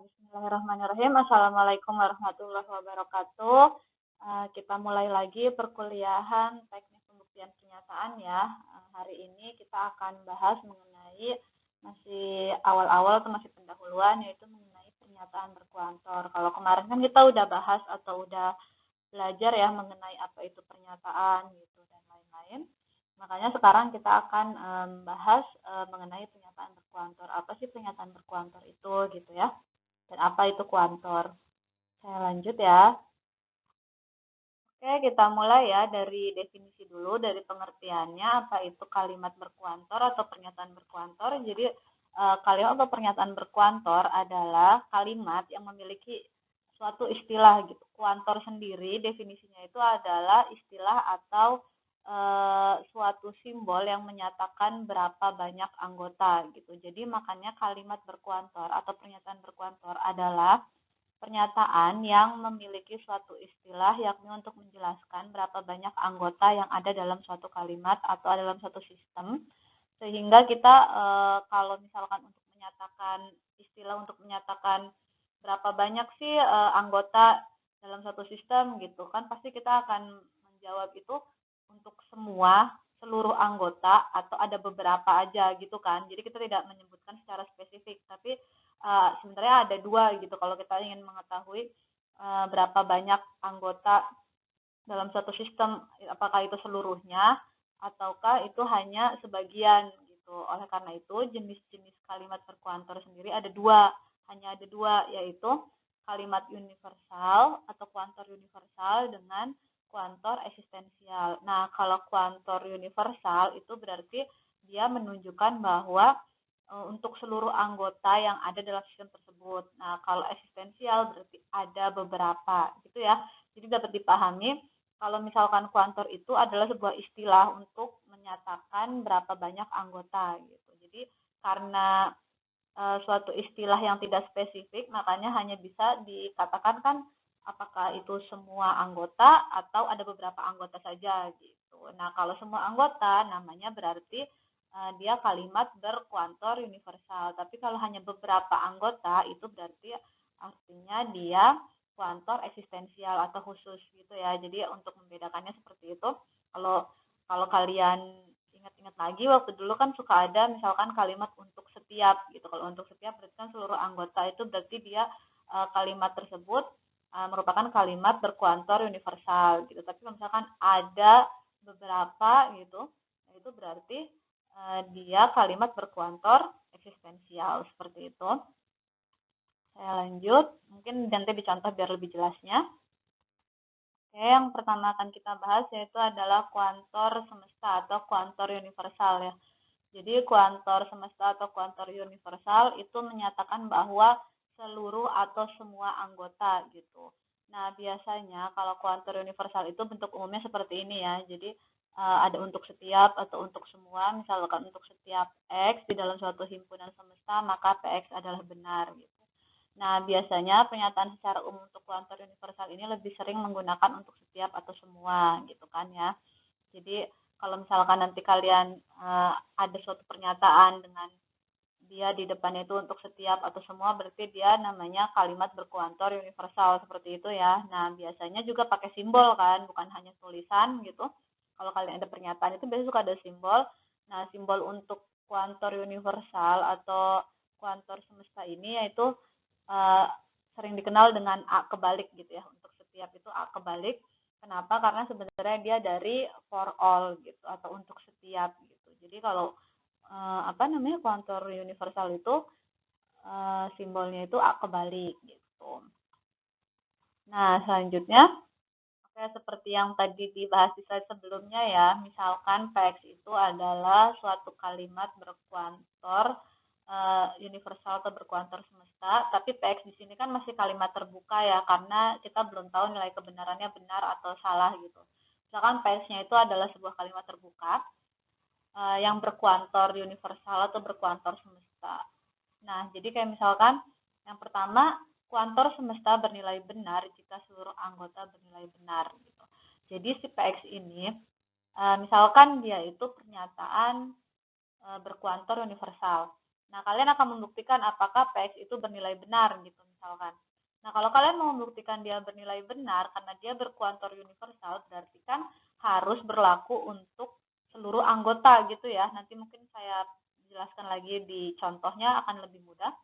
Bismillahirrahmanirrahim. Assalamualaikum warahmatullahi wabarakatuh. Kita mulai lagi perkuliahan teknik pembuktian kenyataan ya. Hari ini kita akan bahas mengenai masih awal-awal atau masih pendahuluan, yaitu mengenai pernyataan berkuantor. Kalau kemarin kan kita udah bahas atau udah belajar ya mengenai apa itu pernyataan gitu dan lain-lain. Makanya sekarang kita akan bahas mengenai pernyataan berkuantor. Apa sih pernyataan berkuantor itu gitu ya? Dan apa itu kuantor? Saya lanjut ya. Oke, kita mulai ya dari definisi dulu, dari pengertiannya apa itu kalimat berkuantor atau pernyataan berkuantor. Jadi kalimat atau pernyataan berkuantor adalah kalimat yang memiliki suatu istilah gitu. Kuantor sendiri definisinya itu adalah istilah atau suatu simbol yang menyatakan berapa banyak anggota gitu. Jadi makanya kalimat berkuantor atau pernyataan berkuantor adalah pernyataan yang memiliki suatu istilah yakni untuk menjelaskan berapa banyak anggota yang ada dalam suatu kalimat atau dalam suatu sistem, sehingga kita kalau misalkan untuk menyatakan istilah untuk menyatakan berapa banyak sih anggota dalam satu sistem gitu kan, pasti kita akan menjawab itu untuk seluruh anggota atau ada beberapa aja gitu kan. Jadi kita tidak menyebutkan secara spesifik, tapi sebenarnya ada dua gitu kalau kita ingin mengetahui berapa banyak anggota dalam suatu sistem, apakah itu seluruhnya ataukah itu hanya sebagian gitu. Oleh karena itu jenis-jenis kalimat berkuantor sendiri hanya ada dua, yaitu kalimat universal atau kuantor universal dengan kuantor eksistensial. Nah, kalau kuantor universal itu berarti dia menunjukkan bahwa untuk seluruh anggota yang ada dalam sistem tersebut. Nah, kalau eksistensial berarti ada beberapa, gitu ya. Jadi dapat dipahami kalau misalkan kuantor itu adalah sebuah istilah untuk menyatakan berapa banyak anggota, gitu. Jadi karena suatu istilah yang tidak spesifik, makanya hanya bisa dikatakan kan apakah itu semua anggota atau ada beberapa anggota saja, gitu. Nah, kalau semua anggota namanya berarti dia kalimat berkuantor universal. Tapi kalau hanya beberapa anggota itu berarti artinya dia kuantor eksistensial atau khusus gitu ya. Jadi untuk membedakannya seperti itu. Kalau kalau kalian ingat-ingat lagi waktu dulu kan suka ada misalkan kalimat untuk setiap gitu. Kalau untuk setiap berarti kan seluruh anggota itu berarti dia kalimat tersebut merupakan kalimat berkuantor universal gitu. Tapi kalau misalkan ada beberapa gitu, itu berarti dia kalimat berkuantor eksistensial seperti itu. Saya lanjut, mungkin nanti dicontoh biar lebih jelasnya. Oke, yang pertama akan kita bahas yaitu adalah kuantor semesta atau kuantor universal ya. Jadi kuantor semesta atau kuantor universal itu menyatakan bahwa seluruh atau semua anggota gitu. Nah, biasanya kalau kuantor universal itu bentuk umumnya seperti ini ya. Jadi ada untuk setiap atau untuk semua. Misalkan untuk setiap X di dalam suatu himpunan semesta, maka PX adalah benar gitu. Nah, biasanya pernyataan secara umum untuk kuantor universal ini lebih sering menggunakan untuk setiap atau semua gitu kan ya. Jadi kalau misalkan nanti kalian ada suatu pernyataan dengan dia di depannya itu untuk setiap atau semua, berarti dia namanya kalimat berkuantor universal seperti itu ya. Nah, biasanya juga pakai simbol kan, bukan hanya tulisan gitu. Kalau kalian ada pernyataan itu biasanya suka ada simbol. Nah, simbol untuk kuantor universal atau kuantor semesta ini yaitu uh, sering dikenal dengan A kebalik gitu ya. Untuk setiap itu A kebalik. Kenapa? Karena sebenarnya dia dari for all gitu atau untuk setiap gitu. Jadi kalau kuantor universal itu simbolnya itu A kebalik gitu. Nah, selanjutnya seperti yang tadi dibahas di slide sebelumnya ya, misalkan PX itu adalah suatu kalimat berkuantor universal atau berkuantor semesta, tapi PX di sini kan masih kalimat terbuka ya, karena kita belum tahu nilai kebenarannya benar atau salah gitu. Misalkan PX-nya itu adalah sebuah kalimat terbuka yang berkuantor universal atau berkuantor semesta. Nah, jadi kayak misalkan yang pertama, kuantor semesta bernilai benar jika seluruh anggota bernilai benar gitu. Jadi si PX ini misalkan dia itu pernyataan berkuantor universal. Nah, kalian akan membuktikan apakah PX itu bernilai benar gitu. misalkan. Nah, kalau kalian mau membuktikan dia bernilai benar karena dia berkuantor universal, berarti kan harus berlaku untuk seluruh anggota gitu ya. Nanti mungkin saya jelaskan lagi di contohnya akan lebih mudah.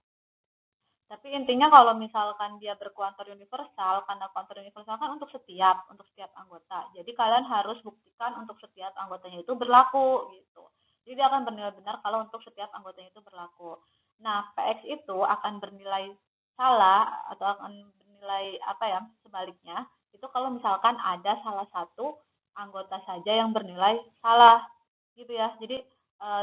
Tapi intinya kalau misalkan dia berkuantor universal, karena kuantor universal kan untuk setiap anggota. Jadi kalian harus buktikan untuk setiap anggotanya itu berlaku gitu. Jadi dia akan bernilai benar kalau untuk setiap anggotanya itu berlaku. Nah, PX itu akan bernilai salah atau akan bernilai apa ya, sebaliknya, itu kalau misalkan ada salah satu anggota saja yang bernilai salah gitu ya. Jadi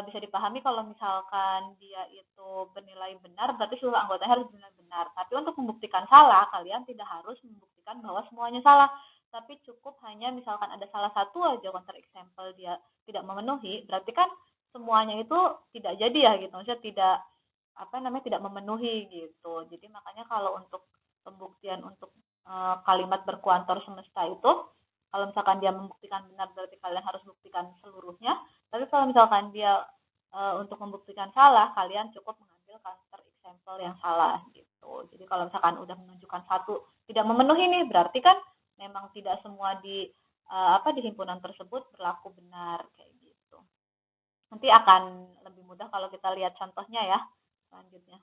bisa dipahami kalau misalkan dia itu bernilai benar, berarti seluruh anggotanya harus bernilai benar. Tapi untuk membuktikan salah, kalian tidak harus membuktikan bahwa semuanya salah. Tapi cukup hanya misalkan ada salah satu aja counter example dia tidak memenuhi, berarti kan semuanya itu tidak jadi ya gitu. Maksudnya tidak apa namanya tidak memenuhi gitu. Jadi makanya kalau untuk pembuktian untuk kalimat berkuantor semesta itu, kalau misalkan dia membuktikan benar berarti kalian harus buktikan seluruhnya. Tapi kalau misalkan dia untuk membuktikan salah, kalian cukup mengambil counter example yang salah gitu. Jadi kalau misalkan udah menunjukkan satu tidak memenuhi nih, berarti kan memang tidak semua di di himpunan tersebut berlaku benar kayak gitu. Nanti akan lebih mudah kalau kita lihat contohnya ya selanjutnya.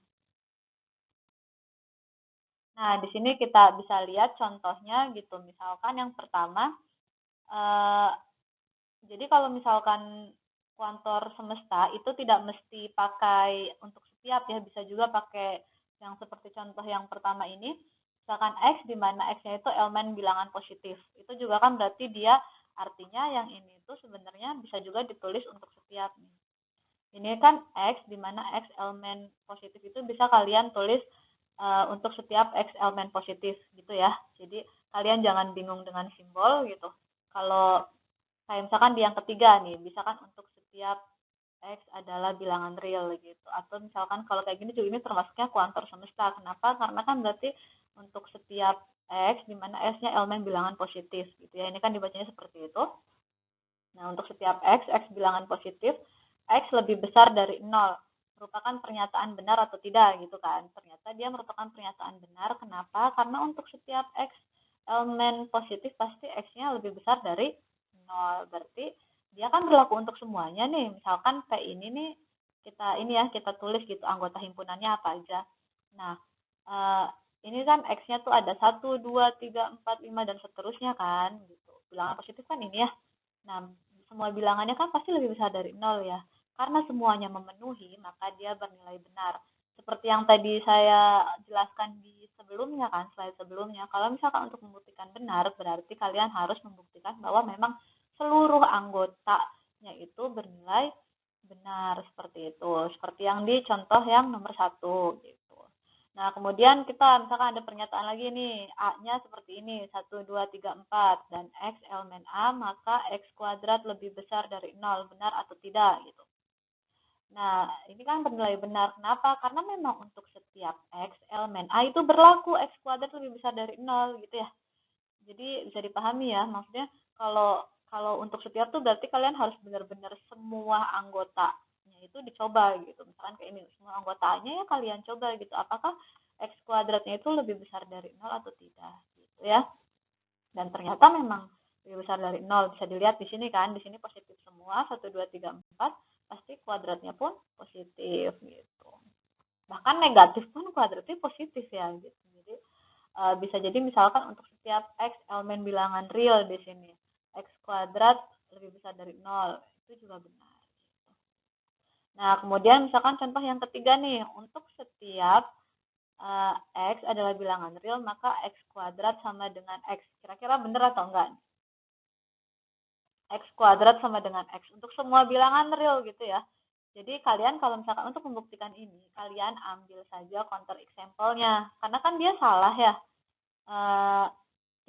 Nah, di sini kita bisa lihat contohnya gitu. Misalkan yang pertama, eh, jadi kalau misalkan kuantor semesta itu tidak mesti pakai untuk setiap ya, bisa juga pakai yang seperti contoh yang pertama ini. Misalkan X di mana X-nya itu elemen bilangan positif. Itu juga kan berarti dia artinya yang ini itu sebenarnya bisa juga ditulis untuk setiap. Ini kan X di mana X elemen positif itu bisa kalian tulis untuk setiap X elemen positif gitu ya. Jadi kalian jangan bingung dengan simbol gitu. Kalau kayak misalkan di yang ketiga nih, misalkan untuk setiap X adalah bilangan real gitu. Atau misalkan kalau kayak gini juga ini termasuknya kuantor semesta. Kenapa? Karena kan berarti untuk setiap X, di mana X-nya elemen bilangan positif gitu ya. Ini kan dibacanya seperti itu. Nah, untuk setiap X bilangan positif, X lebih besar dari 0. Merupakan pernyataan benar atau tidak gitu kan. Ternyata dia merupakan pernyataan benar. Kenapa? Karena untuk setiap X elemen positif pasti X-nya lebih besar dari 0. Berarti dia kan berlaku untuk semuanya nih. Misalkan P ini nih kita tulis gitu anggota himpunannya apa aja. Nah, ini kan X-nya tuh ada 1, 2, 3, 4, 5 dan seterusnya kan gitu. Bilangan positif kan ini ya. Nah, semua bilangannya kan pasti lebih besar dari 0 ya. Karena semuanya memenuhi, maka dia bernilai benar. Seperti yang tadi saya jelaskan di sebelumnya kan, slide sebelumnya. Kalau misalkan untuk membuktikan benar, berarti kalian harus membuktikan bahwa memang seluruh anggotanya itu bernilai benar seperti itu. Seperti yang di contoh yang nomor 1 gitu. Nah, kemudian kita misalkan ada pernyataan lagi nih, A-nya seperti ini, 1, 2, 3, 4, dan X elemen A, maka X kuadrat lebih besar dari 0, benar atau tidak, gitu. Nah, ini kan bernilai benar. Kenapa? Karena memang untuk setiap X elemen A itu berlaku X kuadrat lebih besar dari 0, gitu ya. Jadi bisa dipahami ya, maksudnya kalau kalau untuk setiap tuh berarti kalian harus benar-benar semua anggotanya itu dicoba gitu. Misalkan kayak ini, semua anggotanya ya kalian coba gitu. Apakah X kuadratnya itu lebih besar dari 0 atau tidak gitu ya. Dan ternyata memang lebih besar dari 0. Bisa dilihat di sini kan, di sini positif semua, 1, 2, 3, 4, pasti kuadratnya pun positif gitu. Bahkan negatif pun kuadratnya positif ya gitu. Jadi bisa jadi misalkan untuk setiap X elemen bilangan real di sini, X kuadrat lebih besar dari 0, itu juga benar. Nah, kemudian misalkan contoh yang ketiga nih, untuk setiap X adalah bilangan real, maka X kuadrat sama dengan X. Kira-kira benar atau enggak? X kuadrat sama dengan X. Untuk semua bilangan real gitu ya. Jadi kalian kalau misalkan untuk membuktikan ini, kalian ambil saja counter example-nya. Karena kan dia salah ya.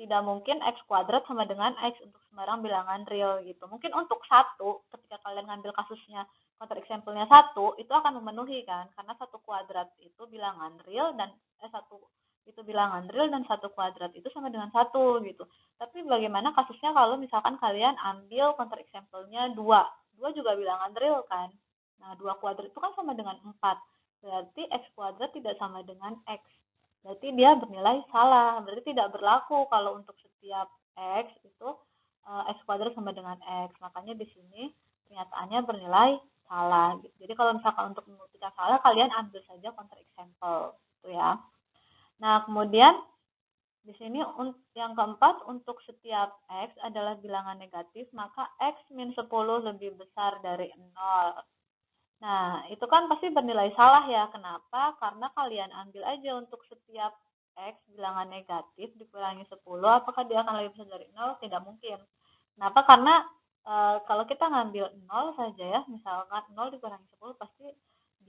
Tidak mungkin X kuadrat sama dengan X untuk sembarang bilangan real gitu. Mungkin untuk satu, ketika kalian ngambil kasusnya counter example-nya satu, itu akan memenuhi kan. Karena satu kuadrat itu bilangan real dan satu itu bilangan real dan satu kuadrat itu sama dengan satu gitu. Tapi bagaimana kasusnya kalau misalkan kalian ambil counter example-nya 2. 2 juga bilangan real kan. Nah, 2 kuadrat itu kan sama dengan 4. Berarti X kuadrat tidak sama dengan X. Berarti berarti dia bernilai salah. Berarti tidak berlaku kalau untuk setiap X itu X kuadrat sama dengan X. Makanya di sini pernyataannya bernilai salah. Gitu. Jadi kalau misalkan untuk membuktikan salah, kalian ambil saja counter example. Gitu ya. Nah, kemudian di sini yang keempat, untuk setiap X adalah bilangan negatif, maka X min 10 lebih besar dari 0. Nah, itu kan pasti bernilai salah ya. Kenapa? Karena kalian ambil aja untuk setiap X bilangan negatif dikurangi 10, apakah dia akan lebih besar dari 0? Tidak mungkin. Kenapa? Karena kalau kita ngambil 0 saja ya, misalkan 0 dikurangi 10 pasti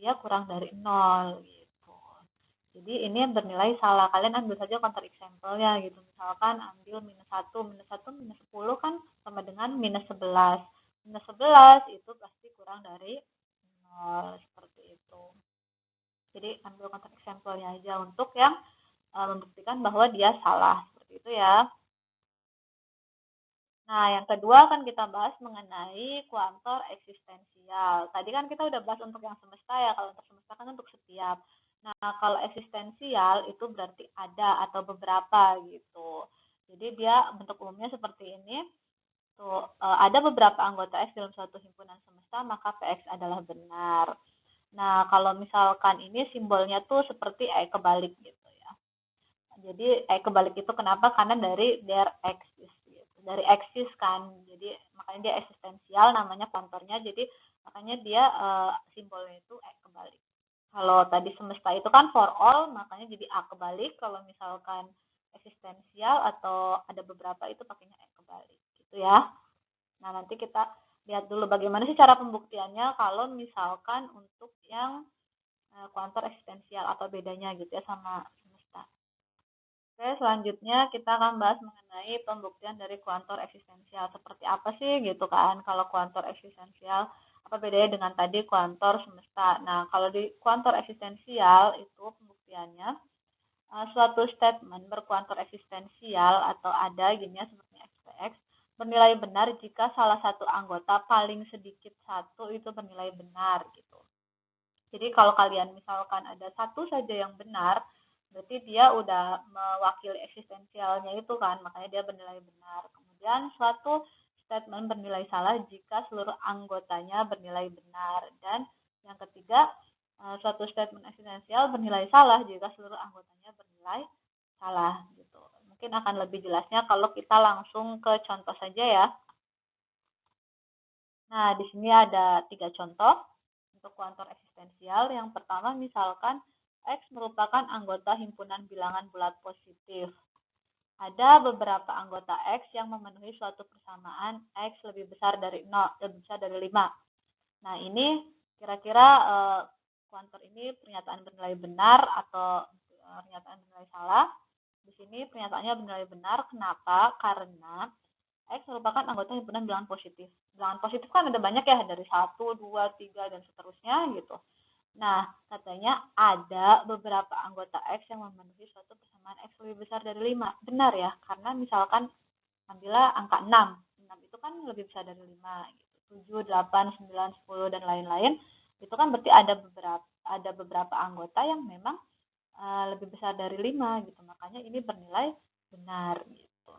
dia kurang dari 0 gitu. Jadi ini bernilai salah. Kalian ambil saja counter example-nya gitu. Misalkan ambil minus 1, minus 1, minus 10 kan sama dengan minus 11. Minus 11 itu pasti kurang dari 0, seperti itu. Jadi ambil counter example-nya aja untuk yang membuktikan bahwa dia salah. Seperti itu ya. Nah, yang kedua akan kita bahas mengenai kuantor eksistensial. Tadi kan kita udah bahas untuk yang semesta ya, kalau untuk semesta kan untuk setiap. Nah, kalau eksistensial itu berarti ada atau beberapa gitu. Jadi dia bentuk umumnya seperti ini. Tuh, ada beberapa anggota X dalam suatu himpunan semesta, maka PX adalah benar. Nah, kalau misalkan ini simbolnya tuh seperti E kebalik gitu ya. Jadi kebalik itu kenapa? Karena dari there exists gitu. Dari eksis kan. Jadi makanya dia eksistensial, namanya kontornya. Jadi makanya dia simbolnya itu kebalik. Kalau tadi semesta itu kan for all, makanya jadi A kebalik. Kalau misalkan eksistensial atau ada beberapa itu pakainya E kebalik gitu ya. Nah, nanti kita lihat dulu bagaimana sih cara pembuktiannya kalau misalkan untuk yang kuantor eksistensial atau bedanya gitu ya sama semesta. Oke, selanjutnya kita akan bahas mengenai pembuktian dari kuantor eksistensial. Seperti apa sih gitu kan kalau kuantor eksistensial, apa bedanya dengan tadi kuantor semesta. Nah, kalau di kuantor eksistensial itu pembuktiannya suatu statement berkuantor eksistensial atau ada gini ya seperti XPX bernilai benar jika salah satu anggota paling sedikit satu itu bernilai benar gitu. Jadi kalau kalian misalkan ada satu saja yang benar, berarti dia udah mewakili eksistensialnya itu kan, makanya dia bernilai benar. Kemudian suatu statement bernilai salah jika seluruh anggotanya bernilai benar. Dan yang ketiga, suatu statement eksistensial bernilai salah jika seluruh anggotanya bernilai salah gitu. Mungkin akan lebih jelasnya kalau kita langsung ke contoh saja ya. Nah, di sini ada 3 contoh untuk kuantor eksistensial. Yang pertama, misalkan X merupakan anggota himpunan bilangan bulat positif. Ada beberapa anggota X yang memenuhi suatu persamaan X lebih besar dari 0, lebih besar dari 5. Nah, ini kira-kira kuantor ini pernyataan bernilai benar atau pernyataan bernilai salah. Di sini pernyataannya bernilai benar. Kenapa? Karena X merupakan anggota himpunan bilangan positif. Bilangan positif kan ada banyak ya, dari 1, 2, 3, dan seterusnya gitu. Nah, katanya ada beberapa anggota X yang memenuhi suatu persamaan X lebih besar dari 5. Benar ya, karena misalkan ambillah angka 6. 6 itu kan lebih besar dari 5 gitu. 7, 8, 9, 10, dan lain-lain. Itu kan berarti ada beberapa anggota yang memang lebih besar dari 5 gitu. Makanya ini bernilai benar gitu.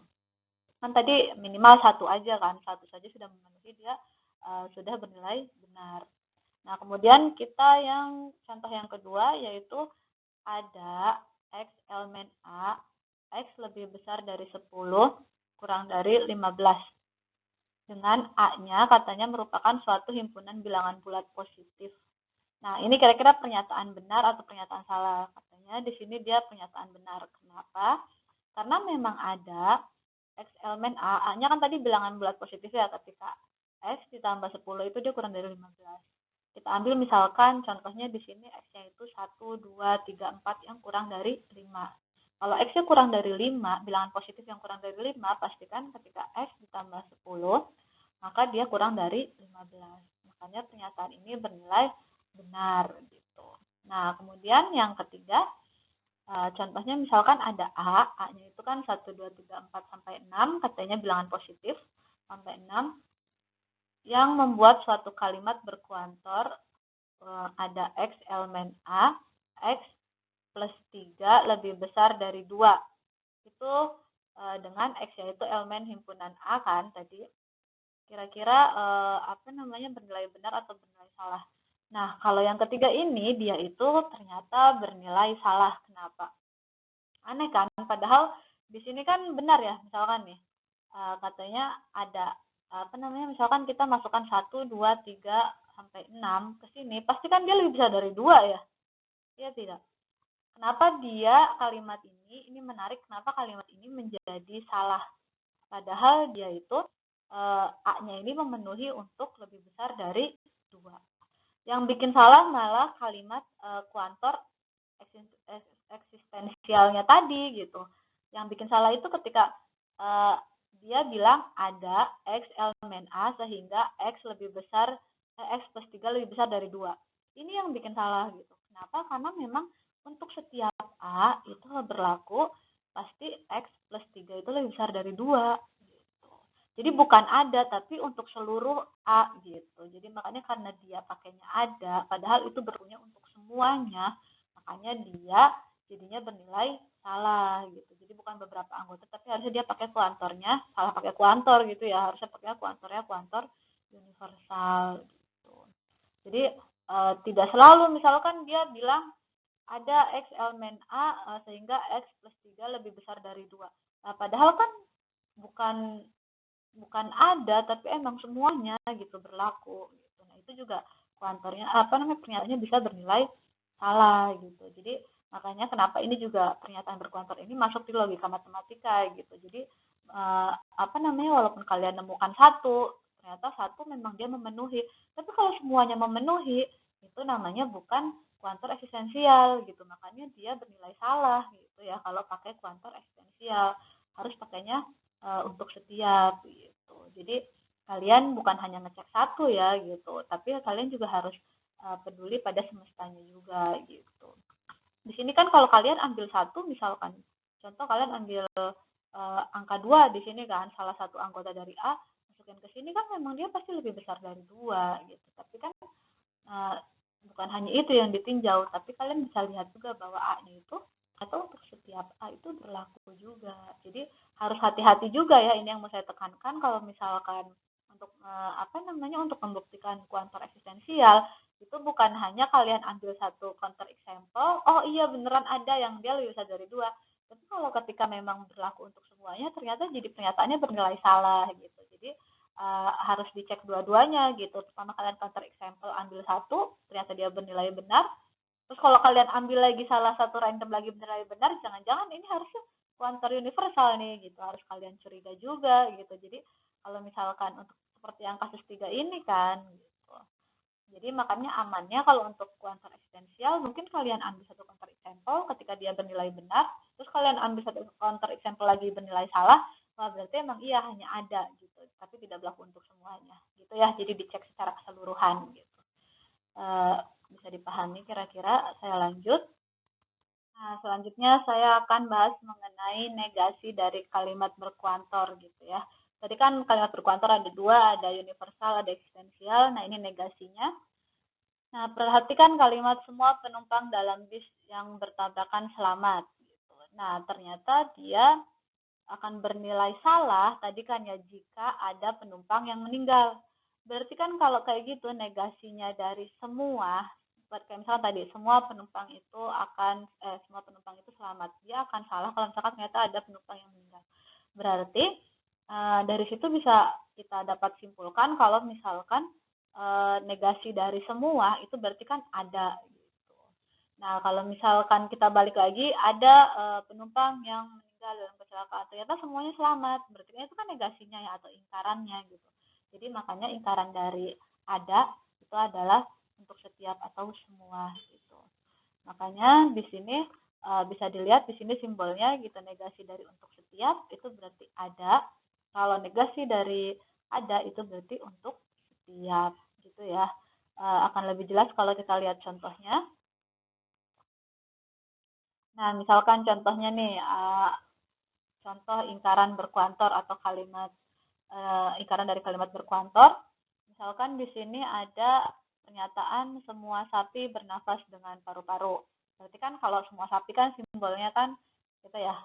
Kan tadi minimal satu aja kan, satu saja sudah memenuhi, dia sudah bernilai benar. Nah, kemudian kita yang contoh yang kedua yaitu ada X elemen A, X lebih besar dari 10 kurang dari 15. Dengan A-nya katanya merupakan suatu himpunan bilangan bulat positif. Nah, ini kira-kira pernyataan benar atau pernyataan salah? Katanya di sini dia pernyataan benar. Kenapa? Karena memang ada X elemen A, A-nya kan tadi bilangan bulat positif ya, ketika X ditambah 10 itu dia kurang dari 15. Kita ambil misalkan contohnya di sini X-nya itu 1, 2, 3, 4 yang kurang dari 5. Kalau X-nya kurang dari 5, bilangan positif yang kurang dari 5, pastikan ketika X ditambah 10, maka dia kurang dari 15. Makanya pernyataan ini bernilai benar gitu. Nah, kemudian yang ketiga, contohnya misalkan ada A, A-nya itu kan 1, 2, 3, 4, sampai 6, katanya bilangan positif, sampai 6, yang membuat suatu kalimat berkuantor ada X elemen A, X plus 3 lebih besar dari 2. Itu dengan X yaitu elemen himpunan A kan tadi. Kira-kira bernilai benar atau bernilai salah. Nah, kalau yang ketiga ini dia itu ternyata bernilai salah. Kenapa? Aneh kan? Padahal di sini kan benar ya, misalkan nih katanya ada misalkan kita masukkan 1, 2, 3 sampai 6 ke sini, pasti kan dia lebih besar dari 2 ya. Iya tidak? Kenapa kalimat ini menarik, kenapa kalimat ini menjadi salah? Padahal dia itu A-nya ini memenuhi untuk lebih besar dari 2. Yang bikin salah malah kalimat kuantor eksistensialnya tadi gitu. Yang bikin salah itu ketika dia bilang ada X elemen A sehingga X lebih besar, X plus 3 lebih besar dari 2. Ini yang bikin salah gitu. Kenapa? Karena memang untuk setiap A itu berlaku pasti X plus 3 itu lebih besar dari 2. Jadi bukan ada, tapi untuk seluruh A gitu. Jadi makanya karena dia pakainya ada, padahal itu berlakunya untuk semuanya, makanya dia jadinya bernilai salah gitu. Jadi bukan beberapa anggota, tapi harusnya dia pakai kuantornya, salah pakai kuantor gitu ya. Harusnya pakai kuantornya kuantor universal gitu. Jadi tidak selalu misalkan dia bilang ada X elemen A sehingga X plus 3 lebih besar dari 2. Nah, padahal kan bukan ada tapi emang semuanya gitu berlaku gitu. Nah, itu juga kuantornya pernyataannya bisa bernilai salah gitu. Jadi makanya kenapa ini juga pernyataan berkuantor ini masuk di logika matematika gitu. Jadi walaupun kalian nemukan satu, ternyata satu memang dia memenuhi. Tapi kalau semuanya memenuhi, itu namanya bukan kuantor eksistensial gitu. Makanya dia bernilai salah gitu ya kalau pakai kuantor eksistensial. Harus pakainya untuk setiap gitu. Jadi kalian bukan hanya ngecek satu ya gitu, tapi kalian juga harus peduli pada semestanya juga gitu. Di sini kan kalau kalian ambil satu misalkan, contoh kalian ambil angka 2 di sini kan, salah satu anggota dari A masukin ke sini kan memang dia pasti lebih besar dari 2 gitu. Tapi kan bukan hanya itu yang ditinjau, tapi kalian bisa lihat juga bahwa A-nya itu atau untuk setiap A itu berlaku juga. Jadi harus hati-hati juga ya, ini yang mau saya tekankan kalau misalkan untuk untuk membuktikan kuantor eksistensial itu bukan hanya kalian ambil satu counter example, oh iya beneran ada yang dia lebih besar dari 2. Tapi kalau ketika memang berlaku untuk semuanya ternyata jadi pernyataannya bernilai salah gitu. Jadi harus dicek dua-duanya gitu. Pertama kalian counter example ambil satu, ternyata dia bernilai benar. Terus kalau kalian ambil lagi salah satu random lagi bernilai benar, jangan-jangan ini harusnya kuantor universal nih gitu. Harus kalian curiga juga gitu. Jadi kalau misalkan untuk seperti yang kasus 3 ini kan gitu. Jadi makanya amannya kalau untuk kuantor eksistensial mungkin kalian ambil satu counter example ketika dia bernilai benar, terus kalian ambil satu counter example lagi bernilai salah, wah berarti emang iya hanya ada gitu, tapi tidak berlaku untuk semuanya gitu ya. Jadi dicek secara keseluruhan gitu. Bisa dipahami kira-kira. Saya lanjut. Nah, selanjutnya saya akan bahas mengenai negasi dari kalimat berkuantor gitu ya. Tadi kan kalimat berkuantor ada dua, ada universal, ada eksistensial. Nah, ini negasinya. Nah, perhatikan kalimat semua penumpang dalam bis yang bertabrakan selamat. Gitu. Nah, ternyata dia akan bernilai salah tadi kan ya jika ada penumpang yang meninggal. Berarti kan kalau kayak gitu negasinya dari semua, kayak misalnya tadi semua penumpang itu selamat. Dia akan salah kalau misalkan ternyata ada penumpang yang meninggal. Berarti dari situ bisa kita dapat simpulkan kalau misalkan negasi dari semua itu berarti kan ada gitu. Nah, kalau misalkan kita balik lagi ada penumpang yang meninggal dalam kecelakaan, ternyata semuanya selamat. Berarti itu kan negasinya ya atau ingkarannya gitu. Jadi makanya ingkaran dari ada itu adalah untuk setiap atau semua gitu. Makanya di sini bisa dilihat di sini simbolnya gitu, negasi dari untuk setiap itu berarti ada. Kalau negasi dari ada itu berarti untuk setiap gitu ya. Akan lebih jelas kalau kita lihat contohnya. Nah, misalkan contohnya nih, contoh ingkaran berkuantor atau kalimat ingkaran dari kalimat berkuantor. Misalkan di sini ada pernyataan semua sapi bernafas dengan paru-paru. Berarti kan kalau semua sapi kan simbolnya kan itu ya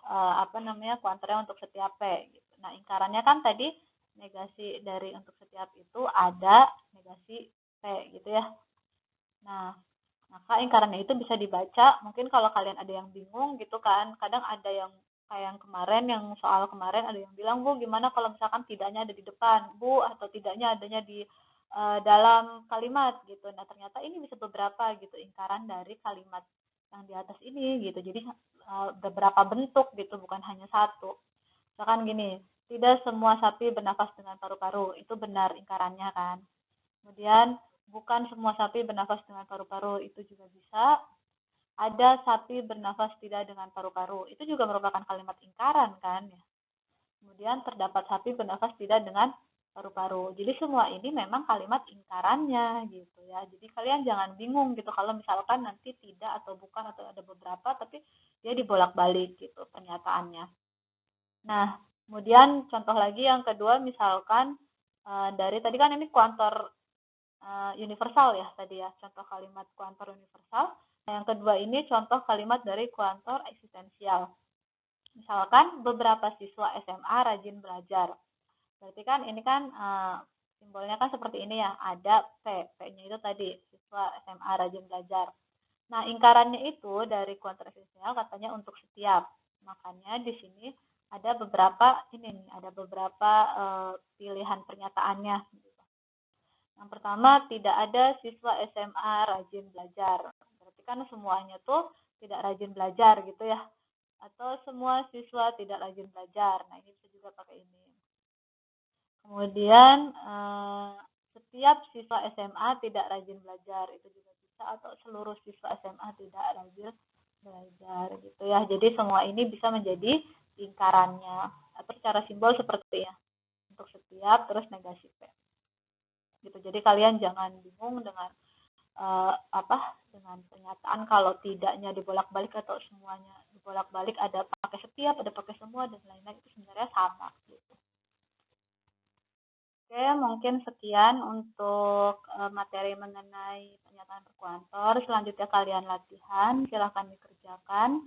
kuantornya untuk setiap P gitu. Nah, ingkarannya kan tadi negasi dari untuk setiap itu ada negasi P gitu ya. Nah, maka ingkarannya itu bisa dibaca, mungkin kalau kalian ada yang bingung gitu kan, kadang ada yang kayak yang kemarin, yang soal kemarin ada yang bilang, Bu, gimana kalau misalkan tidaknya ada di depan, Bu, atau tidaknya adanya di dalam kalimat gitu. Nah, ternyata ini bisa beberapa gitu ingkaran dari kalimat yang di atas ini gitu. Jadi beberapa bentuk gitu, bukan hanya satu. Misalkan gini, tidak semua sapi bernafas dengan paru-paru, itu benar ingkarannya kan. Kemudian bukan semua sapi bernafas dengan paru-paru, itu juga bisa. Ada sapi bernafas tidak dengan paru-paru, itu juga merupakan kalimat ingkaran kan ya. Kemudian terdapat sapi bernafas tidak dengan paru-paru. Jadi semua ini memang kalimat ingkarannya gitu ya. Jadi kalian jangan bingung gitu kalau misalkan nanti tidak atau bukan atau ada beberapa tapi dia dibolak-balik gitu pernyataannya. Nah, kemudian contoh lagi yang kedua misalkan dari tadi kan ini kuantor universal ya tadi ya, contoh kalimat kuantor universal. Nah, yang kedua ini contoh kalimat dari kuantor eksistensial. Misalkan beberapa siswa SMA rajin belajar. Berarti kan ini kan simbolnya kan seperti ini ya, ada P. P-nya itu tadi siswa SMA rajin belajar. Nah, ingkarannya itu dari kuantor eksistensial katanya untuk setiap. Makanya di sini ada beberapa pilihan pernyataannya. Yang pertama, tidak ada siswa SMA rajin belajar. Berarti kan semuanya tuh tidak rajin belajar gitu ya. Atau semua siswa tidak rajin belajar. Nah, ini bisa juga pakai ini. Kemudian, setiap siswa SMA tidak rajin belajar. Itu juga bisa. Atau seluruh siswa SMA tidak rajin belajar gitu ya. Jadi semua ini bisa menjadi lingkarannya. Atau secara simbol seperti ya. Untuk setiap, terus negasi P. Gitu. Jadi kalian jangan bingung dengan dengan pernyataan kalau tidaknya dibolak-balik atau semuanya dibolak-balik, ada pakai setiap, ada pakai semua dan lain-lain, itu sebenarnya sama gitu. Oke, mungkin sekian untuk materi mengenai pernyataan berkuantor. Selanjutnya kalian latihan, silahkan dikerjakan.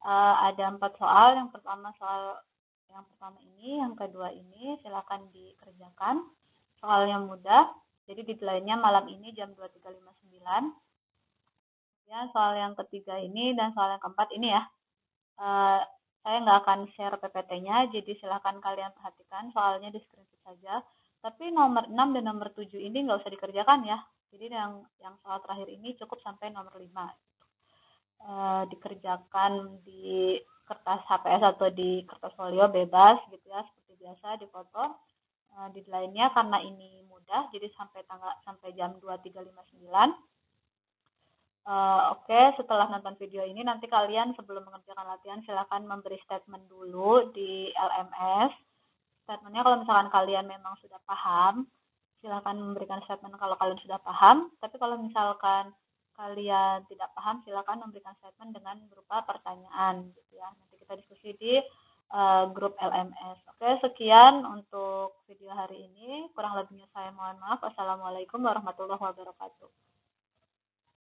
Ada 4 soal. Yang pertama ini, yang kedua ini silahkan dikerjakan. Soalnya mudah. Jadi deadline-nya malam ini jam 23.59. Ya, soal yang ketiga ini dan soal yang keempat ini ya. Saya nggak akan share PPT-nya, jadi silahkan kalian perhatikan soalnya di screenshot saja. Tapi nomor 6 dan nomor 7 ini nggak usah dikerjakan ya. Jadi yang soal terakhir ini cukup sampai nomor 5. Dikerjakan di kertas HPS atau di kertas folio bebas gitu ya, seperti biasa dipoto. Deadline-nya karena ini mudah, jadi sampai jam 23.59. Oke, setelah nonton video ini nanti kalian sebelum mengerjakan latihan silakan memberi statement dulu di LMS. Statementnya kalau misalkan kalian memang sudah paham, silakan memberikan statement kalau kalian sudah paham. Tapi kalau misalkan kalian tidak paham, silakan memberikan statement dengan berupa pertanyaan gitu ya. Nanti kita diskusi di grup LMS. Oke, sekian untuk video hari ini. Kurang lebihnya saya mohon maaf. Wassalamualaikum warahmatullahi wabarakatuh.